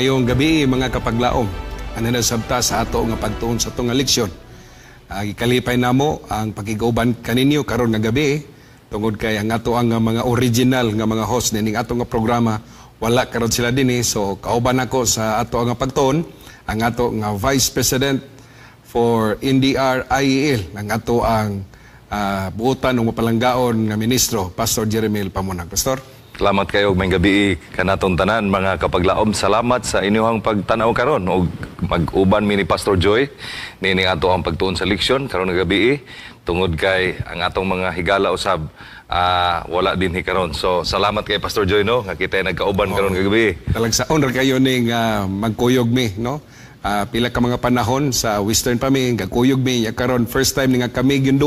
Maayong gabi mga kapaglaom. Ano na sabta sa ato nga pagtuon sa itong leksyon. Ikalipay namo ang pakiguban kaninyo karon nga gabi tungod kay ang ato ang mga original nga mga host ning ato nga programa wala karon sila dinhi, so kauban ako sa ato nga pagtuon ang ato nga Vice President for NDR IEL ang ato ang buotan ng mapalanggaon nga ministro, Pastor Jeremiel Pamunag. Pastor, salamat kayo may gabi kanatong tanan mga kapaglaom. Salamat sa inyong pagtanaw karon og mag-uban mi ni Pastor Joy nini ato ang pagtuon sa leksyon karon nga gabi tungod kay ang atong mga higala usab wala din karon. So salamat kay Pastor Joy no nga kita nagkauban karon nga gabi. Talagsaon ra kayo ning magkuyog mi no. Pila ka mga panahon sa Western pa mi gagkuyog mi karon first time nga kami gyud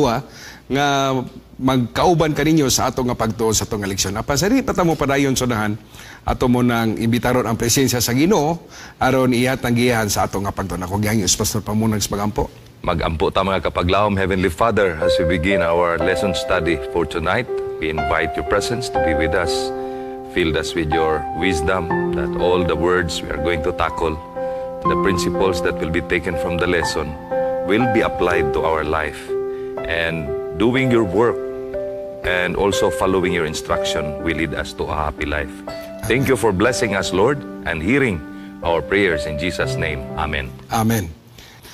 nga magkauban kaninyo sa ato nga pagtuon sa atong leksyon. Apan sa di patamo padayon sunahan ato mo nang imbitaron ang presensya sa Ginoo aron ihatang gihan sa ato nga pagtuon. Ako gyud Pastor Pamunag sa pagampo. Magampo ta mga kapaglaom. Heavenly Father, as we begin our lesson study for tonight, we invite your presence to be with us. Fill us with your wisdom that all the words we are going to tackle, the principles that will be taken from the lesson will be applied to our life. And doing your work and also following your instruction will lead us to a happy life. Thank you for blessing us, Lord, and hearing our prayers in Jesus' name. Amen. Amen.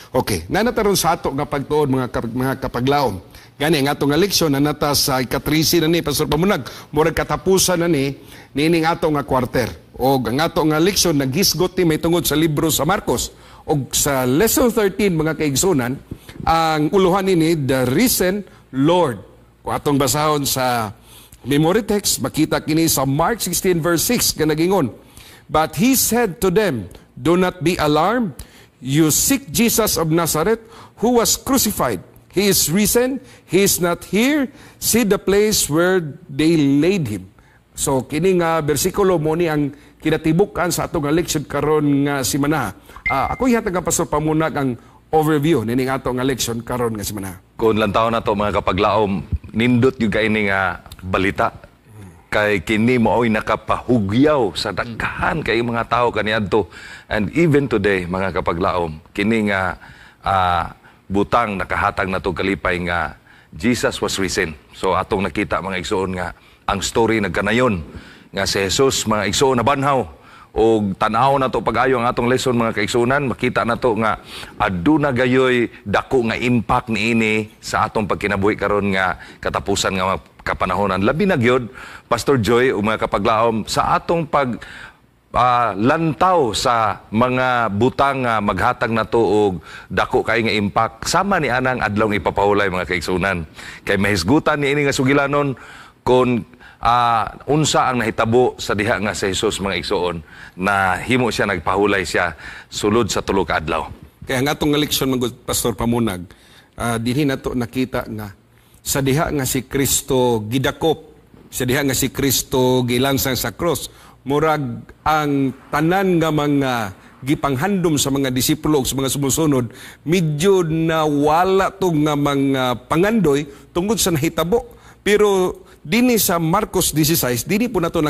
Okay, nanataron sa ato nga pagtuon mga kapaglaom. Gani ang ato nga leksyon nanata sa ikatrisi na ni Pastor Pamunag. Murag katapusan na ni nining ato nga kwarter. O ang ato nga leksyon naghisgot ni may tungod sa libro sa Marcos. O sa lesson 13 mga kaigsunan, ang uluhan ni The Risen Lord. Kung atong basahon sa memory text, makita kini sa Mark 16 verse 6 nga nagingon. But he said to them, do not be alarmed. You seek Jesus of Nazareth who was crucified. He is risen. He is not here. See the place where they laid him. So kini nga bersikulo mo ni ang kinatibukan sa atong leksyon karon nga simana. Ako ihatag ang Pastor Pamunag ang overview nining ato nga leksyon karon nga simana. Kung lantaw na to mga kapaglaom, nindot yung kaini nga balita. Kay kini mo ay nakapahugyaw sa daghan kay mga tao kaniadto. And even today, mga kapaglaom, kini nga butang nakahatag na to kalipay nga Jesus was risen. So atong nakita mga igsoon nga ang story nagkanayon nga si Jesus mga igsoon na banhaw. O tanaw na to pag-ayo ang atong lesson mga kaigsunan, makita na to nga aduna gayoy dako nga impact niini sa atong pagkinabuhi karon nga katapusan nga kapanahonan. Labi na gyud Pastor Joy o mga kapaglaom sa atong pag lantaw sa mga butang nga maghatag na to og dako kay nga impact sama ni anang adlaw ipapahulay mga kaigsunan. Kay mahisgutan niini nga sugilanon kon unsa ang nahitabo sa diha nga sa Jesus mga igsoon na himo siya nagpahulay siya sulod sa tulo ka adlaw. Kaya nga atong leksyon mga Pastor Pamunag, dinhi nato nakita nga sa diha nga si Kristo gidakop, sa diha nga si Kristo gilansang sa cross, murag ang tanan nga mga gipanghandom sa mga disipulo sa mga sumusunod medyo na wala to nga mga pangandoy tungod sa nahitabo. Pero dini sa Marcos 16, dini po nato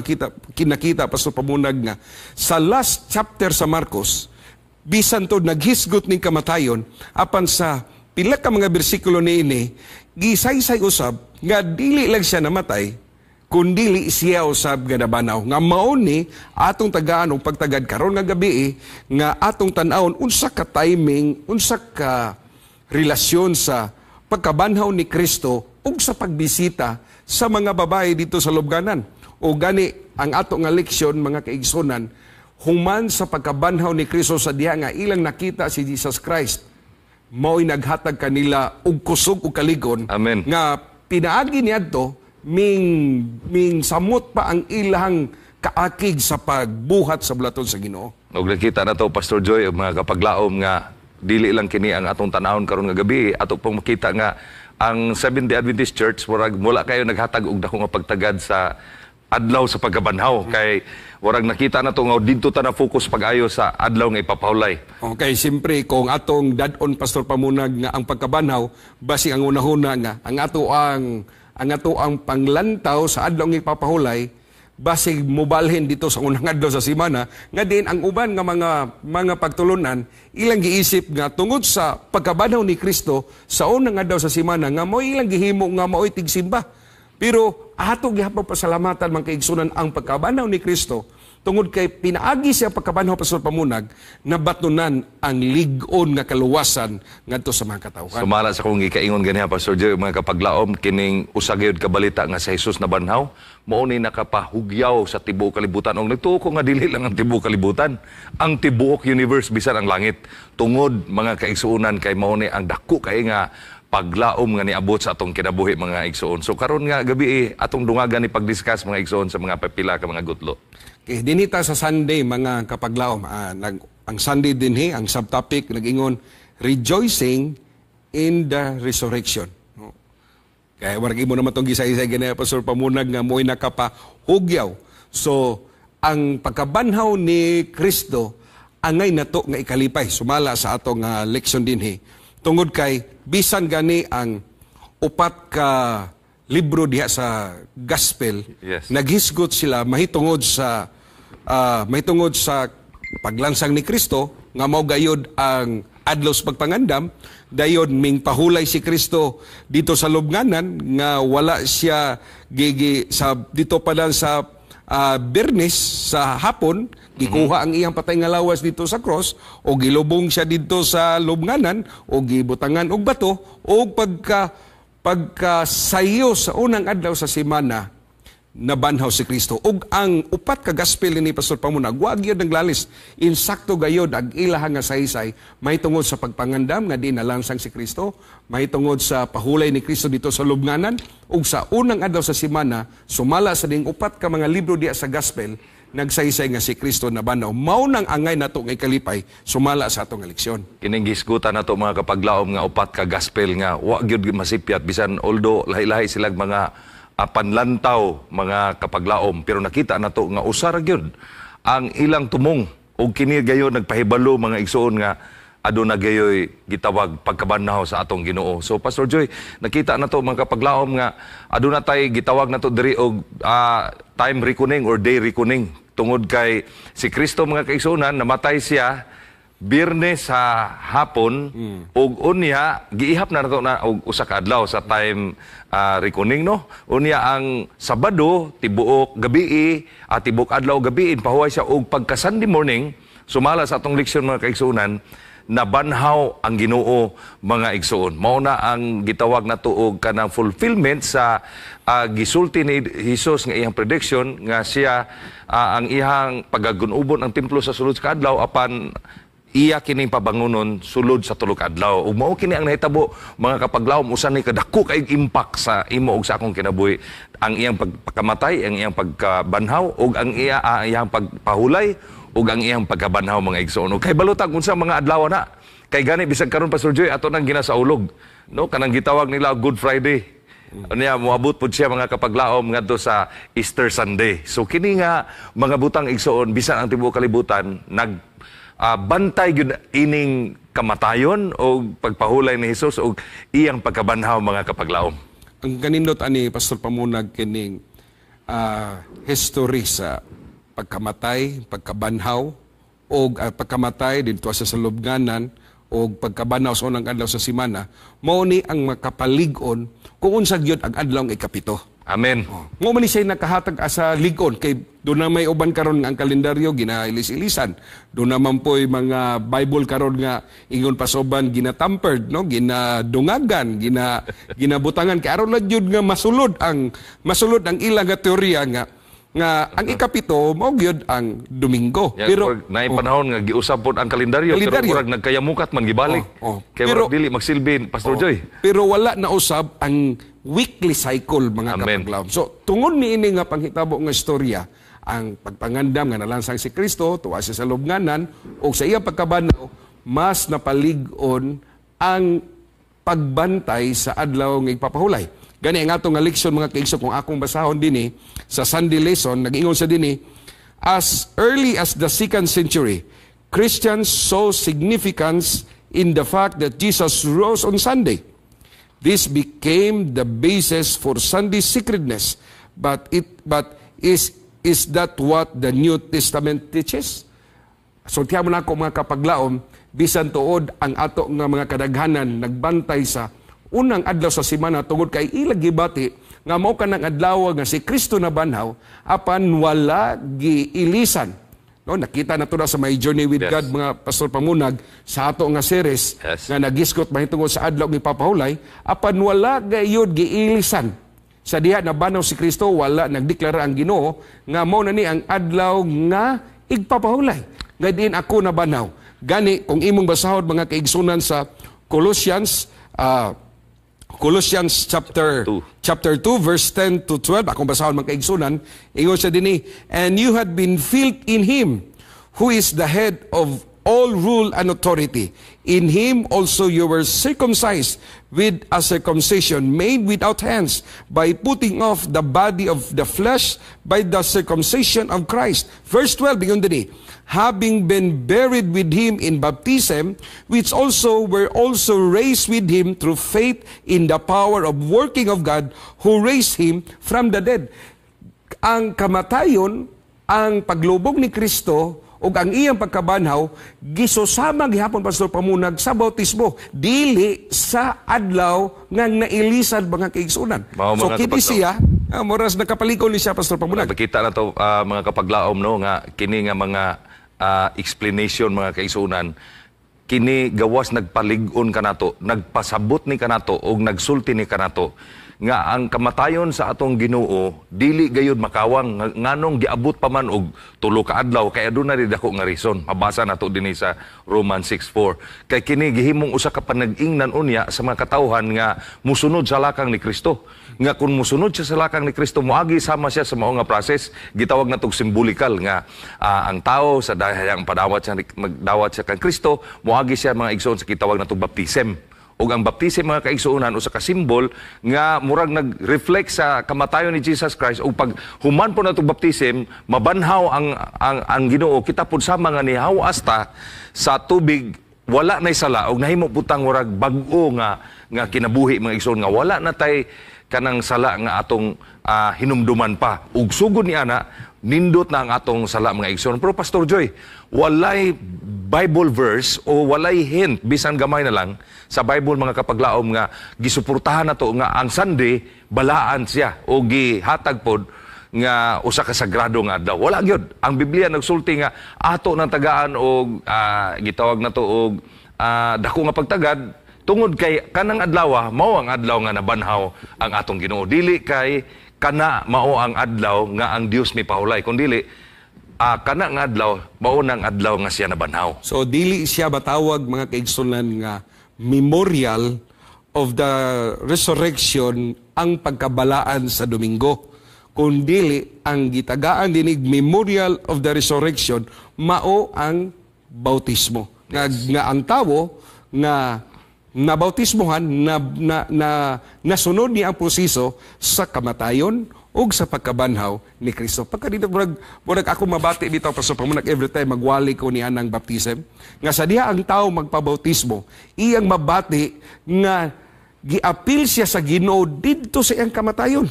kinakita Pastor Pamunag nga sa last chapter sa Marcos, bisan to naghisgot ning kamatayon, apan sa pila ka mga bersikulo niini, gisaysay usab nga dili lang siya namatay, kundi siya usab nga nabanaw. Nga mao ni atong tagaan og pagtagad karon nga gabi nga atong tan-awon unsa ka timing, unsa ka relasyon sa pagkabanhaw ni Kristo ug sa pagbisita sa mga babae dito sa lubganan. O gani ang ato nga leksyon mga kaigsunan human sa pagkabanhaw ni Kristo sa diha nga ilang nakita si Jesus Christ, mao'y naghatag kanila og kusog ug kaligon. Amen. Nga pinaagi niadto ming samot pa ang ilang kaakig sa pagbuhat sa bulaton sa Ginoo. Og nakita na to Pastor Joy mga kapaglaom nga dili lang kini ang atong tan-awon karon nga gabi, ato pong makita nga ang Seventh-day Adventist Church mula kayo naghatag og dako nga pagtagad sa adlaw sa pagkabanhaw. Kay warag nakita na to nga didto ta na focus pag-ayo sa adlaw nga ipapahulay. Okay, siyempre kung atong dad-on Pastor Pamunag nga ang pagkabanhaw basi ang unahuna nga ang ato ang panglantaw sa adlaw nga ipapahulay basig mobalhin dito sa unang adlaw sa semana nga din ang uban nga mga pagtulunan ilang giisip nga tungod sa pagkabanaw ni Kristo sa unang adlaw sa semana nga mo ilang gihimo nga maoy tigsimba. Pero ato gihapon pasalamatan man kay igsunan ang pagkabanaw ni Kristo tungod kay pinaagi siya pagkabanaw Pastor Pamunag na batunan ang lig-on nga kaluwasan ngadto sa mga katawhan. Sumala sa kong ikaingon ganiha Pastor Joy, mga kapaglaom kining usa gyud ka balita nga sa Jesus na banhaw mao ni nakapahugyaw sa tibuok kalibutan. Og nagtuo ko nga dili lang ang tibuok kalibutan, ang tibuok universe bisan ang langit. Tungod mga kaigsuonan kay mao ni ang dako kay nga paglaom nga niabot sa atong kinabuhi mga igsoon. So karon nga gabi atong dungagan ni pagdiscuss mga igsoon sa mga pipila ka mga gutlo. Okay, dinita sa Sunday mga kapaglaom, ang Sunday dinhi ang subtopic nag-ingon rejoicing in the resurrection. No? Kaya wargi mo naman tong gisa-isa ganaya Pastor Pamunag nga mo'y nakapahugyaw. So ang pagkabanhaw ni Kristo angay nato nga ikalipay sumala sa atong leksyon dinhi. Tungod kay bisan gani ang upat ka libro diha sa gospel, Yes. naghisgot sila mahitungod sa paglansang ni Kristo nga mao gayod ang adlaw sa pagpangandam, dayon ming pahulay si Kristo dito sa lubnganan nga wala siya dito pa lang sa Bernes sa hapon gikuha ang iyang patay nga lawas dito sa cross o gilubong siya dito sa lubnganan o gibutangan og bato o pagkasayo sa unang adlaw sa semana nabanhaw si Kristo. Og ang upat ka gospel ni Pastor Pamunag, wag yun naglalis. Insakto gayod ang ilaha nga saysay, may tungod sa pagpangandam nga di nalansang si Kristo, may tungod sa pahulay ni Kristo dito sa lubnganan, ug sa unang adlaw sa semana, sumala sa ding upat ka mga libro diya sa gospel, nagsaysay nga si Kristo nabanhaw. Mao nang angay nato nga ikalipay, sumala sa atong eleksyon. Kining gisgutan nato mga kapaglaom nga upat ka gospel nga wa gyud masipyat bisan although lahi-lahi silang mga panlantaw mga kapaglaom pero nakita nato nga usar gyud ang ilang tumong ug kini gayon nagpahibalo mga igsoon nga aduna gayoy gitawag pagkabanhaw sa atong Ginoo. So Pastor Joy, nakita nato mga kapaglaom nga aduna tay gitawag nato diri og time reckoning or day reckoning tungod kay si Kristo mga kaigsuonan namatay siya Biyernes sa hapon ug unya giihap na nato na og usa ka adlaw sa time reckoning no. Unya ang Sabado tibuok gabi tibuok adlaw gabi pahuway siya og pagka Sunday morning sumala sa atong leksyon mga kaigsuonan nabanhaw ang Ginoo mga igsoon. Mao na ang gitawag nato og kanang fulfillment sa gisulti ni Jesus nga iyang prediction nga siya ang iyang pagagunubon ang templo sa sulod sa adlaw apan iya kining pabangunon sulod sa tulog adlaw. Ug mao kini ang nahitabo mga kapaglaom usa ni kadako kay impact sa imo ug sa akong kinabuhi ang iyang pagkamatay, ang iyang pagkabanhaw ug ang iyang pagpahulay ug ang iyang pagkabanhaw mga igsoon. Kay balutag unsa mga adlaw na. Kay gani bisag karon Pastor Joy ato nang ginasaulog. No kanang gitawag nila Good Friday. Unya moabot pud siya mga kapaglaom ngadto sa Easter Sunday. So kini nga mga butang igsoon bisan ang tibuok kalibutan bantay gyud ining kamatayon o pagpahulay ni Jesus o iyang pagkabanhaw mga kapaglaom. Ang kanindot ani Pastor Pamunag kining history sa pagkamatay, pagkabanhaw o pagkamatay dito sa lubnganan o pagkabanhaw sa unang adlaw sa semana, mao ni ang makapalig-on kung unsa gyud ang adlaw nga ikapito. Amen. Mo man siya nakahatag sa ligon kay doon na may uban karon nga ang kalendaryo ginailis-ilisan. Doon naman po mga Bible karon nga ingon pasoban ginatampered no, ginadungagan, ginabutangan kay aron lang jud nga masulod ang ilang nga teorya nga ang ikapito mao gyud ang Domingo. Pero naay panahon nga giusab pod ang kalendaryo pero murag nagkayamukat man gibalik. Kay murag dili magsilbi Pastor Joy. Pero wala na usab ang weekly cycle mga kapaglaom. So tungod niini nga panghitabo nga istorya ang pagpangandam nga nalansang si Kristo tuwa siya sa lubnganan o sa iyang pagkabanhaw mas napalig-on ang pagbantay sa adlaw nga ipapahulay. Gani ang atong nga leksyon mga kaigso kung akong basahon dinhi sa Sunday lesson nag-ingon sa dinhi as early as the 2nd century Christians saw significance in the fact that Jesus rose on Sunday. This became the basis for Sunday sacredness, but Is that what the New Testament teaches? So tiyan mo na ako mga kapaglaom, bisan tuod ang ato nga mga kadaghanan nagbantay sa unang adlaw sa semana tungod kay ilag gibati nga mao kanang adlaw nga si Kristo na banhaw apan wala giilisan. No, nakita na to na sa My Journey with God mga Pastor Pamunag sa ato nga series nga nagiskot mahitungod sa adlaw ni papahulay apan wala gayud giilisan. Sa diha na banhaw si Kristo wala nagdeklara ang Ginoo nga mao na ni ang adlaw nga igpapahulay. Nga din ako na banhaw. Gani kung imong basahon mga kaigsunan sa Colossians chapter 2 verse 10 to 12 akong basahon mga kaigsunan ingon siya dinhi, and you had been filled in him who is the head of all rule and authority. In him also you were circumcised with a circumcision made without hands, by putting off the body of the flesh by the circumcision of Christ. Verse 12 ingon dinhi, having been buried with him in baptism, which also were also raised with him through faith in the power of working of God, who raised him from the dead. Ang kamatayon, ang paglubog ni Kristo, ug ang iyang pagkabanhaw, gisusama gihapon Pastor Pamunag sa bautismo, dili sa adlaw nga nailisan mga kaigsunan. So kini siya, moras nakapalikon ni siya Pastor Pamunag. Nakita na to mga kapaglaom no nga kini nga mga explanation mga kaisunan, kini gawas nagpalig-on kanato, nagpasabot ni kanato og nagsulti ni kanato nga ang kamatayon sa atong Ginoo dili gayud makawang nganong giabot pa man og tulo ka adlaw kay aduna ri dako nga reason. Mabasa nato dinhi sa Romans 6:4. Kay kini gihimong usa ka panag-ingnan unya sa mga katawhan nga musunod sa lakang ni Kristo. Nga kung musunod siya sa lakang ni Kristo, moagi sama siya sa mao nga process, gitawag natong symbolikal nga ang tao sa dayang padawat siya magdawat siya kang Kristo, moagi siya mga igsoon sa gitawag natong baptism. O ang baptism mga kaigsuonan usa ka simbol nga murag nag-reflect sa kamatayon ni Jesus Christ, o pag human po natong baptism mabanhaw ang Ginoo, kita pud sama nga nihaw asta sa tubig, wala nay sala og nahimo putang murag bag-o nga kinabuhi mga igsoon, nga wala na tay kanang sala nga atong hinumduman pa. Ug sugod ni ana nindot na ang atong sala mga igsoon. Pero Pastor Joy, walay Bible verse o walay hint bisan gamay na lang sa Bible mga kapaglaom nga gisuportahan nato nga ang Sunday balaan siya o gihatag pod nga usa ka sagrado nga adlaw. Wala gyud. Ang Biblia nagsulti nga ato nang tagaan og gitawag nato og dako nga pagtagad tungod kay kanang adlaw mao ang adlaw nga nabanhaw ang atong Ginoo. Dili kay kana mao ang adlaw nga ang Dios mi pahulay, kun dili kana nga adlaw mao nang adlaw nga siya nabanhaw. So dili siya batawag mga kaigsunan nga memorial of the resurrection ang pagkabalaan sa Domingo, kundi ang gitagaan dinig memorial of the resurrection mao ang bautismo. Nga ang tawo nga nabautismohan nasunod niya ang proseso sa kamatayon ug sa pagkabanhaw ni Kristo. Pagka dito murag ako mabati bitaw Pastor Pamunag every time magwali ko niya ng baptism nga sa diha ang tao magpabautismo, iyang mabati nga giapil siya sa Ginoo didto sa iyang kamatayon.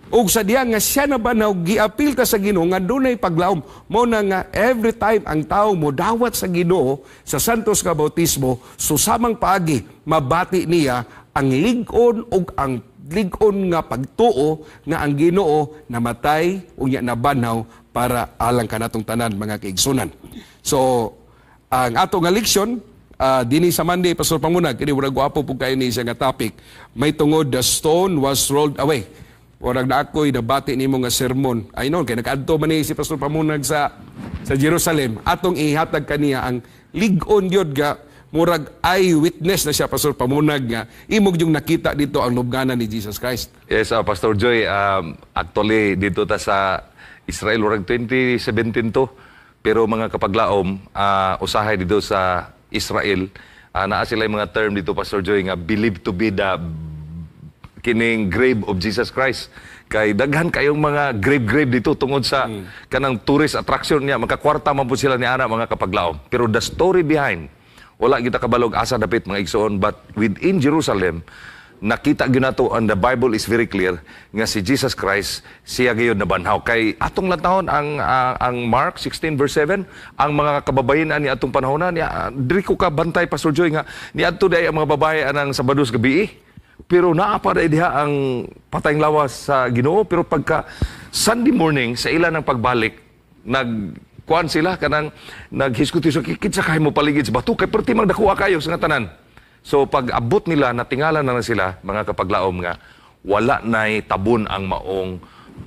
Ug sa diha nga siya na banaw giapil ta sa Ginoo nga dunay paglaom. Mao na nga every time ang tao mo dawat sa Ginoo sa santos nga bautismo, susamang paagi mabati niya ang lig-on ug ang lig-on nga pagtuo nga ang Ginoo namatay unya nabanhaw para alang kanatong tanan mga kaigsunan. So ang ato nga leksyon dinhi sa Monday Pastor Pamunag kini murag gwapo pug kay ni siya nga topic, may tungod the stone was rolled away. Orag na ako'y nabati nimo nga sermon. Ay noon, kay nakaadto man ni si Pastor Pamunag sa Jerusalem. Atong ihatag kaniya ang lig-on yun nga, murag eyewitness na siya Pastor Pamunag nga. Imog yung nakita dito ang lubganan ni Jesus Christ. Yes, Pastor Joy, actually dito ta sa Israel, orag 2017 to. Pero mga kapaglaom, usahay dito sa Israel, naa sila yung mga term dito Pastor Joy nga believed to be the kining grave of Jesus Christ. Kay daghan kayong mga grave dito tungod sa kanang tourist attraction niya, makakwarta man po sila ni ana mga kapaglaom. Pero the story behind, wala kita kabalog asa dapit mga igsoon, but within Jerusalem nakita gyud nato, and the Bible is very clear nga si Jesus Christ siya gyud nabanhaw. Kay atong latahon ang Mark 16 verse 7, ang mga kababayen ni atong panahon niya, diri ko ka bantay Pastor Joy nga ni adto day ang mga babaye anang Sabados gabi. Pero naa pa diha ang patayng lawas sa Ginoo, pero pagka Sunday morning sa ilan ng pagbalik, nagkuan sila kanang naghisgot-hisgot, kitsa kay mo paligid sa bato kay perti magdakuha kayo sa nga tanan. So pag abot nila, natingala na sila, mga kapaglaom nga, wala na'y tabon ang maong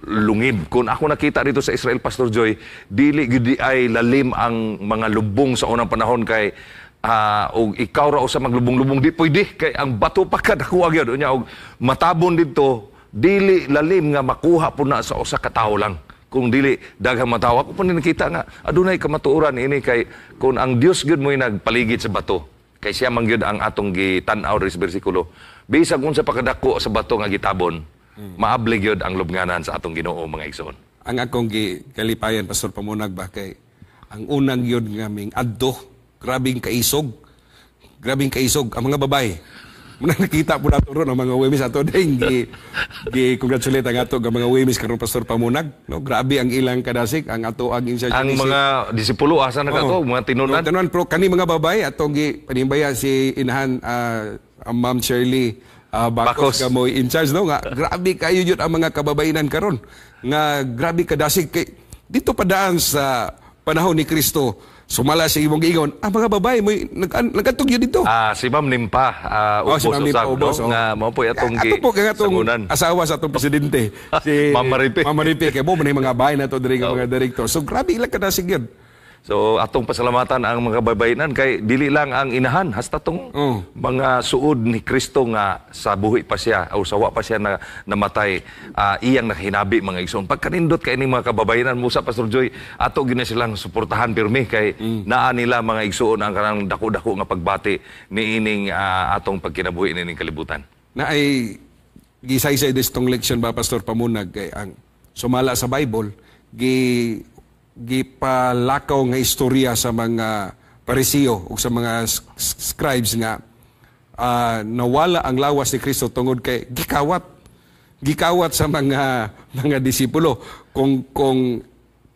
lungib. Kung ako nakita dito sa Israel, Pastor Joy, dili gudi ay lalim ang mga lubong sa unang panahon kay o ikaw raw sa maglubong-lubong, di pwede. Kay ang bato pa kadakuha gyud unya og matabon dito, dili lalim nga makuha po na sa usa ka tawo lang. Kung dili daghang matawa, ko po nakita nga adunay kamatuoran ini kay kung ang Dios gyud mo'y nagpaligid sa bato. Kay siya man gyud ang atong gitan-aw sa bersikulo. Bisag unsa pa kadako sa bato nga gitabon, maabli gyud ang lubnganan sa atong Ginoo, mga igsoon. Ang akong kalipayan, Pastor Pamunag, ba kay ang unang yun nga ming adto, grabing kaisog. Grabing kaisog ang mga babae. Muna nakita po nato ron ang mga women's ato ding gi-congratulate ang ato ang mga women's karon Pastor Pamunag. No, grabe ang ilang kadasik, ang ato ang insya. Ang mga disipulo asa na kato, mga tinunan. Tinunan, pero kani mga babae atong panimbaya si inahan Ma'am Shirley Bacos ka mo in charge, no nga grabe kayo yun ang mga kababainan karon nga grabe kadasig kay dito padaan sa panahon ni Kristo. Sumala sa imong giingon, ang mga babae mo nagkatog yun dito. Si Ma'am Nimpa, si Ma'am Nimpa Ubos, nga mo po atong sangunan. Asawa sa atong presidente, si Ma'am Maripe. Ma'am Maripe, kay mo man mga bahay na to diri nga mga direktor. So grabe ilang kadasig yun. So atong pasalamatan ang mga babayinan kay dili lang ang inahan hasta tong mga suod ni Kristo nga sa buhi pa siya o sawa pa siya na namatay, iyang nakahinabi, mga igsoon. Pagkanindot kay ining mga kababayinan musa Pastor Joy, ato gina silang suportahan pirmi kay naa nila, mga igsoon, ang kanang dako-dako nga pagbati ni ining atong pagkinabuhi nining kalibutan. Na ay gisaysay distong leksyon ba Pastor Pamunag kay ang sumala sa Bible gipalakaw nga istorya sa mga Parisiyo o sa mga scribes nga nawala ang lawas ni Kristo tungod kay gikawat sa mga disipulo. Kung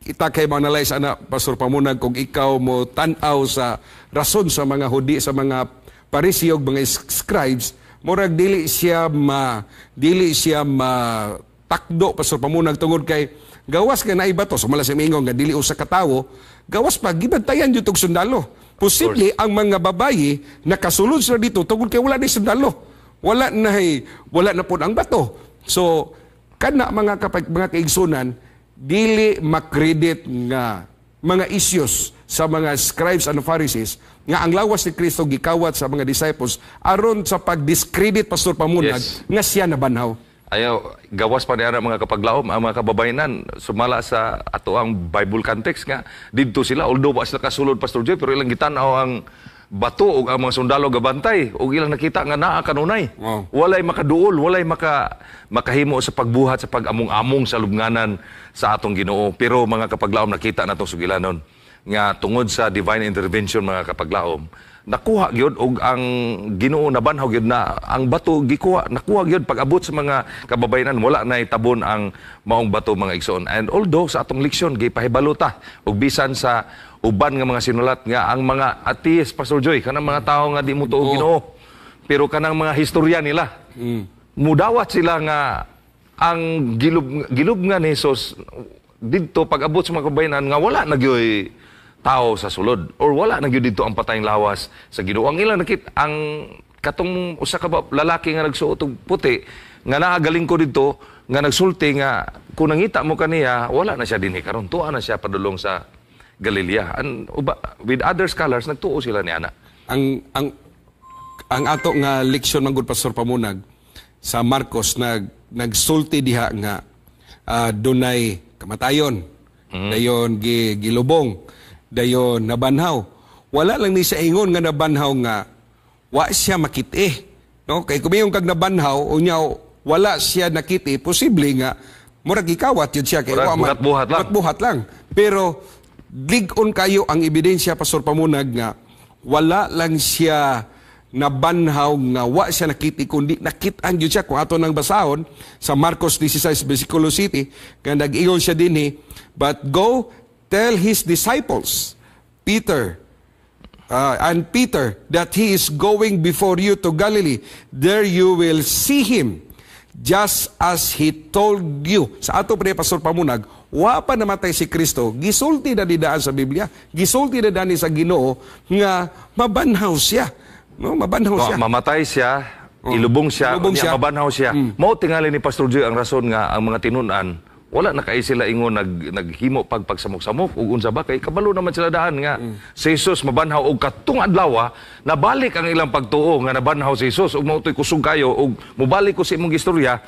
kita kay manalay sana Pastor Pamunag, kung ikaw mo tan-aw sa rason sa mga Hudi, sa mga Parisiyo, mga scribes, murag dili siya takdo Pastor Pamunag tungod kay gawas ka na iba to, sumala sa mingon nga dili usa ka tawo, gawas pa gibantayan jud tog sundalo. Posible ang mga babayi nakasulod sila dito tungod kay wala ni sundalo. Wala na pud ang bato. So kana mga kaigsunan, dili makredit nga mga issues sa mga scribes and Pharisees nga ang lawas ni Kristo gikawat sa mga disciples aron sa pag-discredit Pastor Pamunag nga siya nabanhaw. Ayaw, gawas pa niya mga kapaglaom, ang mga kababayanan, sumala sa ato ang Bible context nga, dito sila, although ba sila kasulod Pastor Joy, pero ilang gitanaw ang bato o ang mga sundalo gabantay, o ilang nakita nga naa kanunay. Walay makaduol, walay makahimo sa pagbuhat, sa pag-among-among sa lubnganan sa atong Ginoo. Pero mga kapaglaom, nakita na itong sugilanon, nga tungod sa divine intervention, mga kapaglaom, nakuha gyud og ang Ginoo nabanhaw gyud na ang bato nakuha gyud pag-abot sa mga kababayanan, wala na itabon ang maong bato, mga igsoon. And although sa atong leksyon gipahibalota og bisan sa uban nga mga sinulat nga ang mga atheist Pastor Joy, kanang mga tawo nga di mo tuog Ginoo, pero kanang mga historya nila mudawat sila nga ang gilub nga ni Jesus didto pag-abot sa mga kababayanan nga wala na gyoy tao sa sulod or wala na gyud dito ang patayng lawas sa Ginoo. Ang ilang nakit ang katong usa ka lalaki nga nagsuot og puti nga naagaling ko dito nga nagsulti nga kung nangita mo kaniya wala na siya dinhi karon, tuwa na siya padulong sa Galilea. And with other scholars nagtuo sila ni ana. Ang ato nga leksyon man gud Pastor Pamunag sa Marcos nagsulti diha nga dunay kamatayon, dayon gilubong, dayon nabanhaw. Wala lang ni sa ingon nga nabanhaw nga wa siya makiti. No? Kay kumiyong kag nabanhaw, unya wala siya nakiti, posible nga murag gikawat yun siya. Kay buhat lang. Pero ligon kayo ang ebidensya Pastor Pamunag nga wala lang siya nabanhaw nga wa siya nakiti kundi nakitaan gyud siya kung ato nang basahon sa Marcos 16 versikulo 7 nga nag-ingon siya dinhi, but go tell his disciples Peter that he is going before you to Galilee, there you will see him just as he told you. Sa ato pre Pastor Pamunag, wa pa namatay si Kristo, gisulti na didaan sa Biblia, gisulti na dani sa Ginoo nga mabanhaw siya. No, mabanhaw siya. Mamatay siya, ilubong siya, mabanhaw siya. Mao tingali ni Pastor Joy ang rason nga ang mga tinun-an wala na kay sila ingon naghimo pagsamok-samok ug unsa ba kay kabalo naman sila daan nga si Jesus mabanhaw og katong adlaw nabalik ang ilang pagtuo nga nabanhaw si Jesus ug mautoy kusog kayo ug mobalik ko sa imong istorya.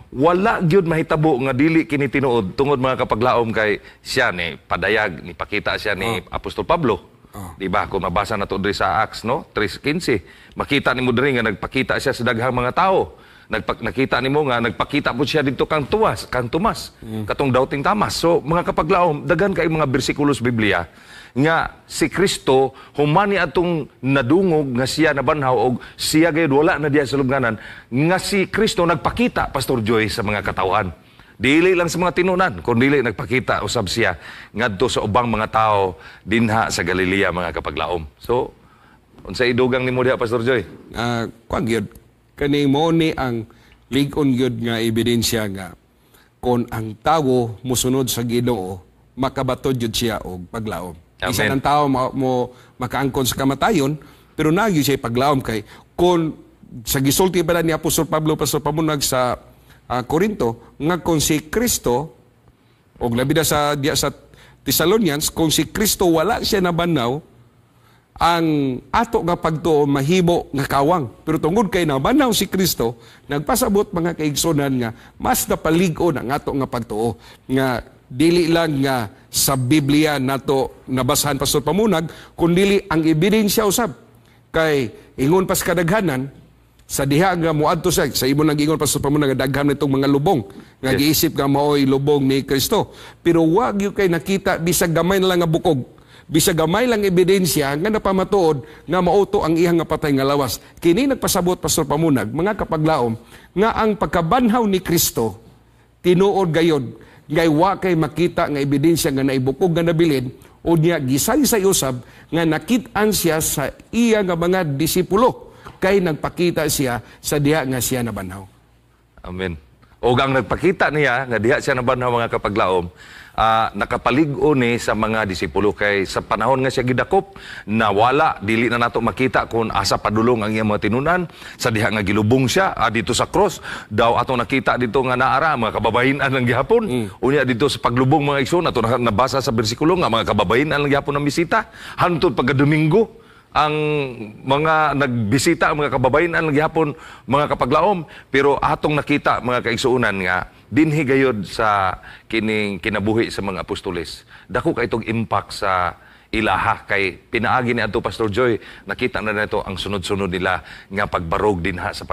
Wala gyud mahitabo nga dili kini tinuod tungod mga kapaglaom kay siya ni padayag ni pakita siya ni Apostol Pablo. Di ba? Kung mabasa na ito sa Acts, no? 3:15. Makita ni mo diri nga nagpakita siya sa daghang mga tao. Nakita ni mo nga nagpakita po siya dito kang Tomas, katong Doubting Thomas. So, mga kapaglaom, daghan kay mga bersikulos Biblia nga si Kristo humani atong nadungog nga siya nabanhaw og siya gayud wala na diya sa lubnganan nga si Kristo nagpakita, Pastor Joy, sa mga katawhan. Dili lang sa mga tinunan, kundi nagpakita usab siya ngadto sa ubang mga tao dinha sa Galilea, mga kapaglaom. So, unsa idugang nimo diha, Pastor Joy? Kuan gyud kani mo ni ang lig-on gyud nga ebidensya nga kon ang tawo mosunod sa Ginoo, makabatod gyud siya og paglaom. Isa ng tao mo makaangkon sa kamatayon, pero nagyo siya paglaom kay kon sa gisulti ba ni Apostol Pablo Pastor Pamunag sa Korinto nga kung si Kristo o labi na sa Thessalonians, kung si Kristo wala siya nabanhaw, ang ato nga pagtuo mahimo nga kawang. Pero tungod kay nabanhaw si Kristo, nagpasabot mga kaigsunan nga mas napalig-on ang ato nga pagtuo nga dili lang nga sa Biblia nato nabasahan Pastor Pamunag, kundi ang ebidensya usab kay ingon pas kadaghanan sa diha nga muadto sa imo nag-ingon Pastor Pamunag nga daghan nitong mga lubong nga giisip nga maoy lubong ni Kristo, pero wag gyud kay nakita bisag gamay na lang nga bukog, bisag gamay lang ebidensya nga napamatuod nga mauto ang iyang nga patay nga lawas. Kini nagpasabot Pastor Pamunag mga kapaglaom nga ang pagkabanhaw ni Kristo tinuod gayod ngay wa kay makita nga ebidensya nga naibukog nga nabilin o niya gisay-say usab nga nakit-an siya sa iya nga mga disipulo kay nagpakita siya sa diha nga siya nabanhaw. Amen. O ang nagpakita niya nga diha siya nabanhaw, mga kapaglaom, nakapalig-o ni sa mga disipulo kay sa panahon nga siya gidakop na wala dili na nato makita kung asa padulong ang iyang mga tinunan sa diha nga gilubong siya dito sa cross daw ato nakita dito nga naara mga kababayen-an lang gihapon unya dito sa paglubong mga igsoon ato nabasa sa bersikulo nga mga kababayen-an lang gihapon ang bisita hantod pagka-Domingo ang mga nagbisita, ang mga kababayan ang gihapon, mga kapaglaom, pero atong nakita mga kaigsuunan nga dinhi gayod sa kining kinabuhi sa mga apostoles. Dako kay itong impact sa ilaha kay pinaagi ni adto Pastor Joy, nakita na nato ang sunod-sunod nila nga pagbarog dinha sa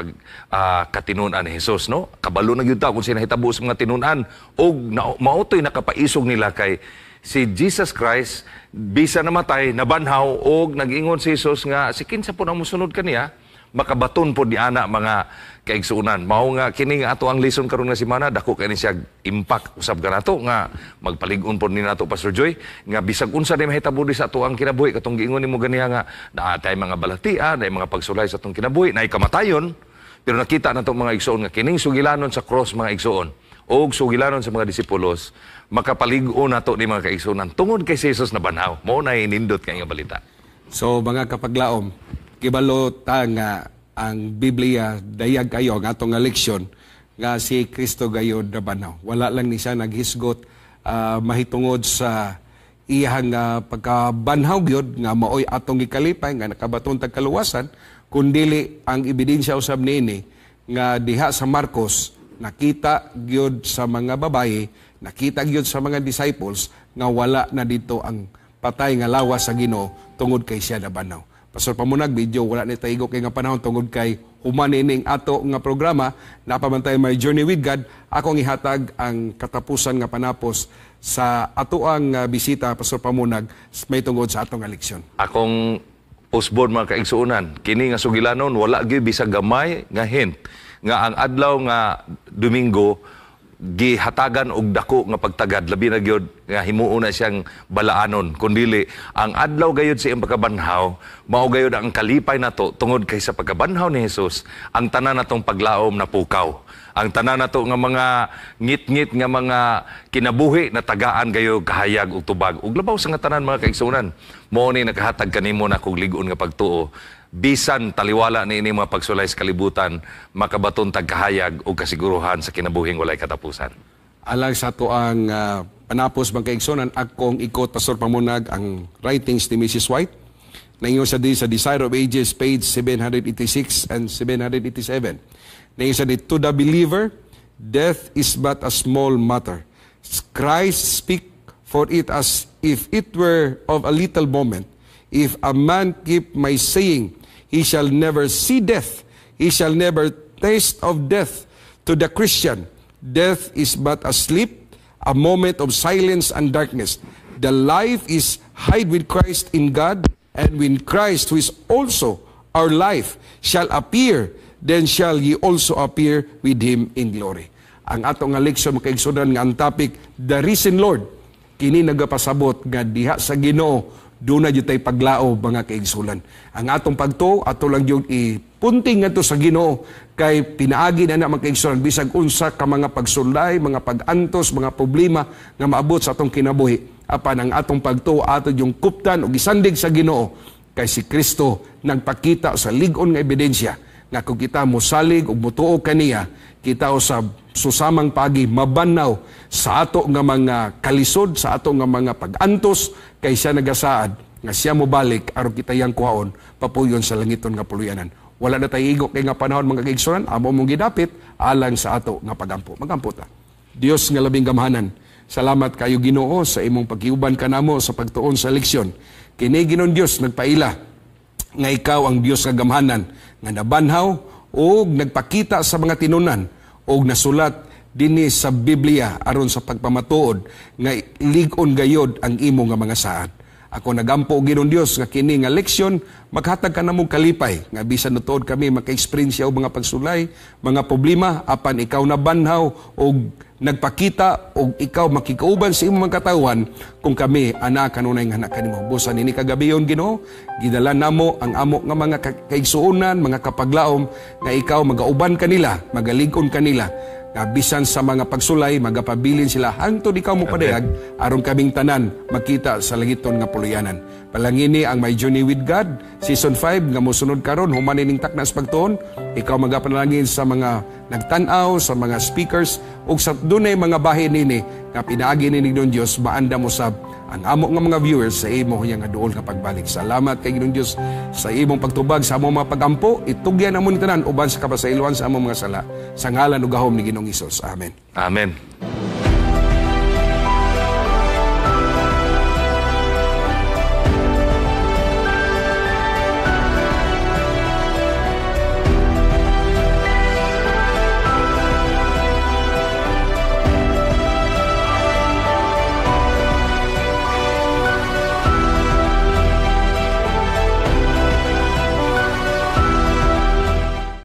katinunan ni Jesus, no? Kabalo na gyud ta kung sino hitabo sa mga tinunan og mautoy nakapaisog nila kay si Jesus Christ bisa namatay, nabanhaw og nag-ingon si Jesus nga si kinsa po na mosunod kaniya makabaton po di ana mga kaigsuunan. Mao nga kini nga ato ang lesson karon nga semana, dako kani siya impact usab kanato nga magpalig-on po ni nato Pastor Joy nga bisag unsa day mahitabo di sa ato ang kinabuhi katong giingon nimo ganiya nga naatay mga balatian, nay mga pagsulay sa atong kinabuhi, nay kamatayon, pero nakita nato mga igsoon nga kining sugilanon sa cross mga igsoon o sugilanon sa mga disipulos, makapalig-o nato ni mga kaigsunan tungod kay Jesus na banhaw. Mao na inindot kay nga balita. So mga kapaglaom, kibalo ta nga ang Biblia dayag kayo ang atong nga leksyon nga si Kristo gayod na banhaw. Wala lang ni siya naghisgot mahitungod sa iyang pagkabanhaw gyud nga maoy atong gikalipay nga nakabaton tag kaluwasan, kundili ang ebidensya usab niini nga diha sa Marcos nakita gyud sa mga babaye, nakita gyud sa mga disciples nga wala na dito ang patay nga lawas sa Ginoo tungod kay siya nabanhaw. Pastor Pamunag, video wala ni taigo kay nga panahon tungod kay human ining ato nga programa napamantay My Journey with God. Akong ihatag ang katapusan nga panapos sa ato ang bisita Pastor Pamunag may tungod sa atong nga leksyon. Akong Usbon mga kaigsuunan, kini nga sugilanon wala gyud bisag gamay nga hint nga ang adlaw nga Domingo gihatagan og dako nga pagtagad labi na gyud nga himuon na siyang balaanon kundili ang adlaw gayud sa iyang pagkabanhaw mao gayud ang kalipay nato tungod kay sa pagkabanhaw ni Hesus ang tanan natong paglaom na pukaw ang tanan nato nga mga ngit-ngit nga mga kinabuhi na tagaan gayo kahayag ug tubag ug labaw sa nga tanan mga kaigsunan mao ni nakahatag kanimo na kog lig-on nga pagtuo bisan taliwala ni ini mga pagsulay sa kalibutan, makabaton tagkahayag o kasiguruhan sa kinabuhing walay katapusan. Alang sa to ang panapos bang kaigsonan, akong ikot Pastor Pamunag ang writings ni Mrs. White. Naingon sa Desire of Ages, page 786 and 787. Naingon sa to the believer, death is but a small matter. Christ speak for it as if it were of a little moment. If a man keep my saying, he shall never see death. He shall never taste of death. To the Christian, death is but a sleep, a moment of silence and darkness. The life is hide with Christ in God, and when Christ, who is also our life, shall appear, then shall ye also appear with Him in glory. Ang ato nga leksyon makaigsunan nga ang topic, the risen Lord, kini nagapasabot nga diha sa Ginoo, doon na dito tayo paglao mga kaigsulan. Ang atong pagto, ato lang yung ipunting nga to sa Ginoo kay pinaagi na mga kaigsulan bisag unsa ka mga pagsulay, mga pag-antos, mga problema nga maabot sa atong kinabuhi. Apan ang atong pagto, ato yung kuptan o gisandig sa Ginoo kay si Kristo nagpakita sa lig-on nga ebidensya nga kung kita mosalig o mutuo kaniya, kita usab susamang pagi mabanaw sa ato nga mga kalisod, sa ato nga mga pag-antos kay siya nagasaad nga siya mo balik aron kita yang kuhaon papuyon sa langiton nga puluyanan. Wala na tayo igok kay nga panahon mga kaigsunan, amo mong gidapit alang sa ato nga pagampo. Magampo ta. Dios nga labing gamhanan, salamat kayo Ginoo sa imong paghiuban kanamo sa pagtuon sa leksyon. Kini Ginoong Dios nagpaila nga ikaw ang Dios nga gamhanan nga nabanhaw o nagpakita sa mga tinunan o nasulat dinhi sa Biblia aron sa pagpamatuod nga lig-on gayod ang imo nga mga saad. Ako nagampo Ginoong Dios nga kini nga leksyon maghatag ka namong kalipay nga bisan nutuod kami maka-experience og mga pagsulay, mga problema apan ikaw nabanhaw og nagpakita og ikaw makikauban sa imong mga katawan kung kami ana kanunay nga anak kanimo. Busan ini kagabiyon Ginoo, gidala namo ang amo nga mga kaigsuonan, mga kapaglaom nga ikaw magauban kanila, magalig-on kanila nga bisan sa mga pagsulay magapabilin sila hangtod ikaw mo padayag aron kaming tanan makita sa langiton nga puluyanan. Palangini ang My Journey with God season 5 nga mosunod karon human ining taknas pagtuon, ikaw magapanalangin sa mga nagtan-aw, sa mga speakers ug sa dunay mga bahin nini nga pinaagi ni Ginoong Dios maanda mo sab ang amo nga mga viewers sa imo nga duol nga pagbalik. Salamat kay Ginoong Dios sa imong pagtubag sa among mga pagampo, itugyan amo ni tanan uban sa kapasayloan sa among mga sala. Sa ngalan ug gahom ni Ginoong Hesus. Amen. Amen.